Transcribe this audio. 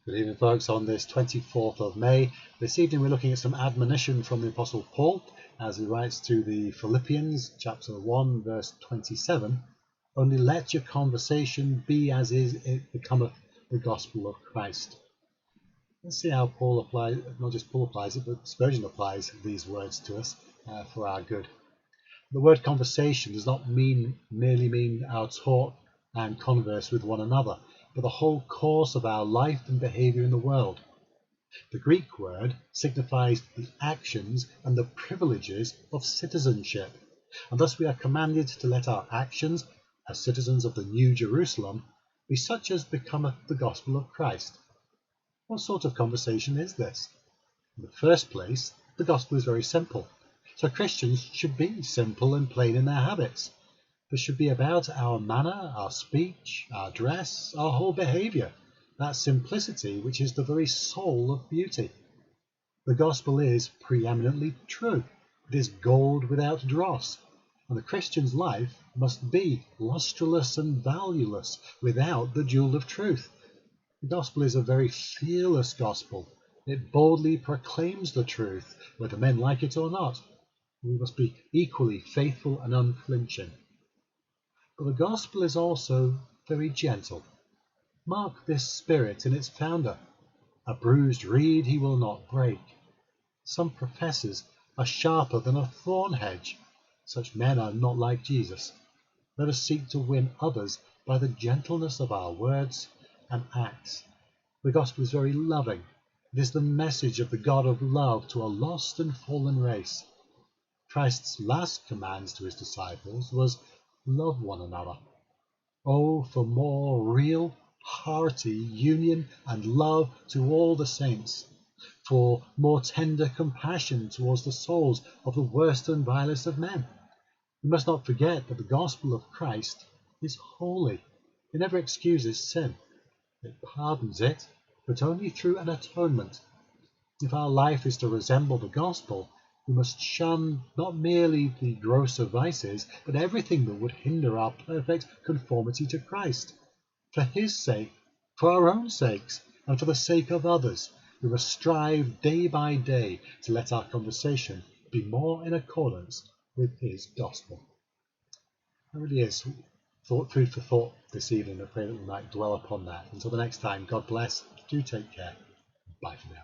Good evening, folks. On this 24th of May, this evening we're looking at some admonition from the Apostle Paul as he writes to the Philippians, chapter 1, verse 27. Only let your conversation be as is it becometh the gospel of Christ. Let's see how Paul applies, not just Paul applies it, but Spurgeon applies these words to us for our good. The word conversation does not merely mean our talk and converse with one another, but the whole course of our life and behaviour in the world. The Greek word signifies the actions and the privileges of citizenship, and thus we are commanded to let our actions, as citizens of the New Jerusalem, be such as becometh the gospel of Christ. What sort of conversation is this? In the first place, the gospel is very simple, so Christians should be simple and plain in their habits. This should be about our manner, our speech, our dress, our whole behaviour, that simplicity which is the very soul of beauty. The gospel is preeminently true. It is gold without dross, and the Christian's life must be lustreless and valueless without the jewel of truth. The gospel is a very fearless gospel. It boldly proclaims the truth, whether men like it or not. We must be equally faithful and unflinching. But the gospel is also very gentle. Mark this spirit in its founder. A bruised reed he will not break. Some professors are sharper than a thorn hedge. Such men are not like Jesus. Let us seek to win others by the gentleness of our words and acts. The gospel is very loving. It is the message of the God of love to a lost and fallen race. Christ's last commands to his disciples was, love one another. Oh, for more real, hearty union and love to all the saints, for more tender compassion towards the souls of the worst and vilest of men. We must not forget that the gospel of Christ is holy. It never excuses sin. It pardons it, but only through an atonement. If our life is to resemble the gospel, we must shun not merely the grosser vices, but everything that would hinder our perfect conformity to Christ. For his sake, for our own sakes, and for the sake of others, we must strive day by day to let our conversation be more in accordance with his gospel. That really is food for thought this evening. I pray that we might dwell upon that. Until the next time, God bless. Do take care. Bye for now.